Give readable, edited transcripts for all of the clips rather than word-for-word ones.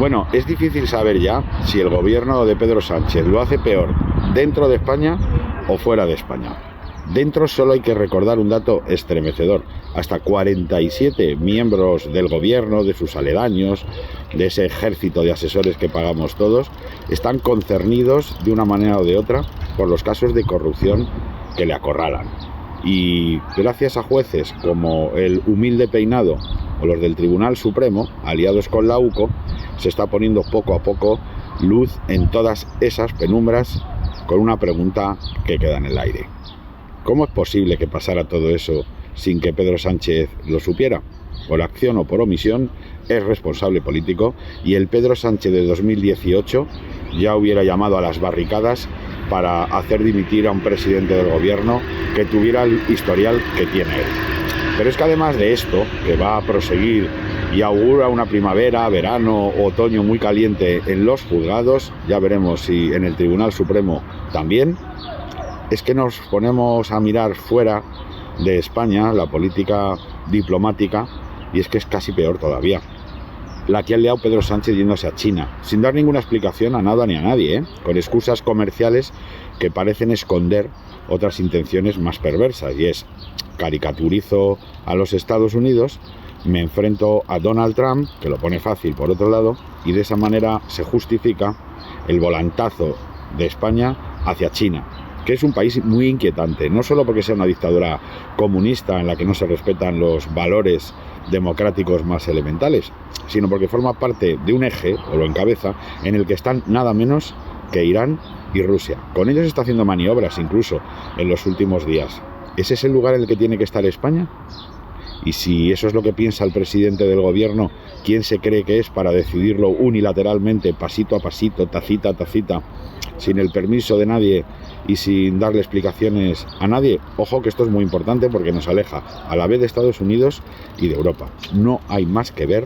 Bueno, es difícil saber ya si el gobierno de Pedro Sánchez lo hace peor dentro de España o fuera de España. Dentro solo hay que recordar un dato estremecedor. Hasta 47 miembros del gobierno, de sus aledaños, de ese ejército de asesores que pagamos todos, están concernidos de una manera o de otra por los casos de corrupción que le acorralan. Y gracias a jueces como el humilde Peinado o los del Tribunal Supremo, aliados con la UCO, se está poniendo poco a poco luz en todas esas penumbras con una pregunta que queda en el aire. ¿Cómo es posible que pasara todo eso sin que Pedro Sánchez lo supiera? Por acción o por omisión, es responsable político y el Pedro Sánchez de 2018 ya hubiera llamado a las barricadas para hacer dimitir a un presidente del gobierno que tuviera el historial que tiene él. Pero es que además de esto, que va a proseguir y augura una primavera, verano, otoño muy caliente en los juzgados, ya veremos si en el Tribunal Supremo también, es que nos ponemos a mirar fuera de España la política diplomática y es que es casi peor todavía. La que ha liado Pedro Sánchez yéndose a China, sin dar ninguna explicación a nada ni a nadie, con excusas comerciales que parecen esconder otras intenciones más perversas, y es: caricaturizo a los Estados Unidos, me enfrento a Donald Trump, que lo pone fácil por otro lado, y de esa manera se justifica el volantazo de España hacia China, que es un país muy inquietante, no solo porque sea una dictadura comunista en la que no se respetan los valores democráticos más elementales, sino porque forma parte de un eje, o lo encabeza, en el que están nada menos que Irán y Rusia. Con ellos está haciendo maniobras incluso en los últimos días. ¿Ese es el lugar en el que tiene que estar España? Y si eso es lo que piensa el presidente del gobierno, ¿quién se cree que es para decidirlo unilateralmente, pasito a pasito, tacita a tacita, sin el permiso de nadie y sin darle explicaciones a nadie? Ojo, que esto es muy importante porque nos aleja a la vez de Estados Unidos y de Europa. No hay más que ver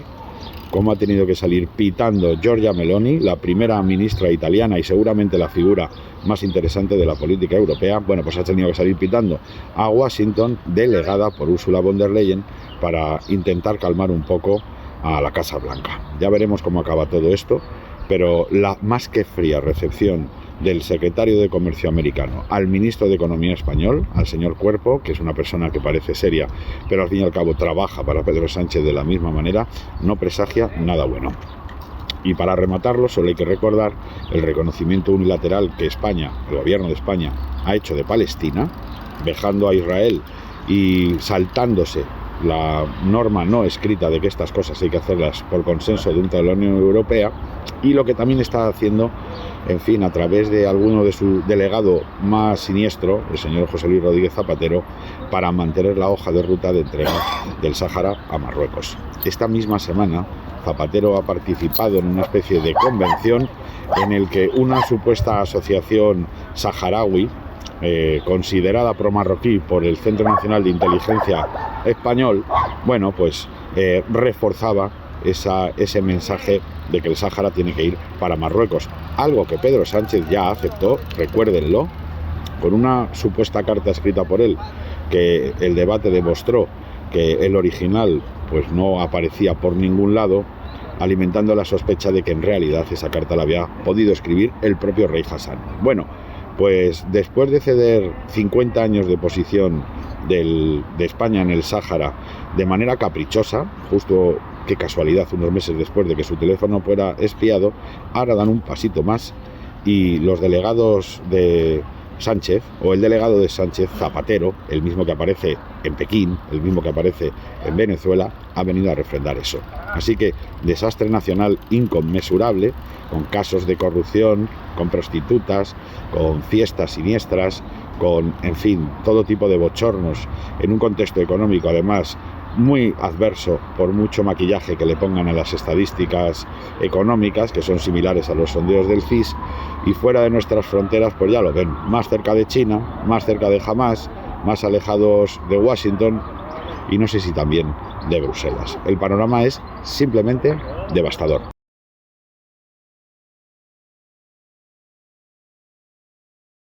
cómo ha tenido que salir pitando Giorgia Meloni, la primera ministra italiana y seguramente la figura más interesante de la política europea. Bueno, pues ha tenido que salir pitando a Washington, delegada por Ursula von der Leyen, para intentar calmar un poco a la Casa Blanca. Ya veremos cómo acaba todo esto, pero la más que fría recepción del secretario de Comercio americano al ministro de Economía español, al señor Cuerpo, que es una persona que parece seria, pero al fin y al cabo trabaja para Pedro Sánchez de la misma manera, no presagia nada bueno. Y para rematarlo, solo hay que recordar el reconocimiento unilateral que España, el gobierno de España, ha hecho de Palestina, dejando a Israel y saltándose la norma no escrita de que estas cosas hay que hacerlas por consenso dentro de la Unión Europea, y lo que también está haciendo, en fin, a través de alguno de su delegado más siniestro, el señor José Luis Rodríguez Zapatero, para mantener la hoja de ruta de entrega del Sáhara a Marruecos. Esta misma semana, Zapatero ha participado en una especie de convención en el que una supuesta asociación saharaui, considerada pro-marroquí por el Centro Nacional de Inteligencia español, bueno, pues reforzaba ese mensaje de que el Sáhara tiene que ir para Marruecos, algo que Pedro Sánchez ya aceptó, recuérdenlo, con una supuesta carta escrita por él, que el debate demostró que el original pues no aparecía por ningún lado, alimentando la sospecha de que en realidad esa carta la había podido escribir el propio rey Hassan. Bueno, pues después de ceder 50 años de posición de España en el Sáhara de manera caprichosa, justo, qué casualidad, unos meses después de que su teléfono fuera espiado, ahora dan un pasito más y los delegados de Sánchez, o el delegado de Sánchez, Zapatero, el mismo que aparece en Pekín, el mismo que aparece en Venezuela, ha venido a refrendar eso. Así que desastre nacional inconmensurable, con casos de corrupción, con prostitutas, con fiestas siniestras, con, en fin, todo tipo de bochornos, en un contexto económico además muy adverso por mucho maquillaje que le pongan a las estadísticas económicas, que son similares a los sondeos del CIS, y fuera de nuestras fronteras, pues ya lo ven, más cerca de China, más cerca de Hamás, más alejados de Washington y no sé si también de Bruselas. El panorama es simplemente devastador.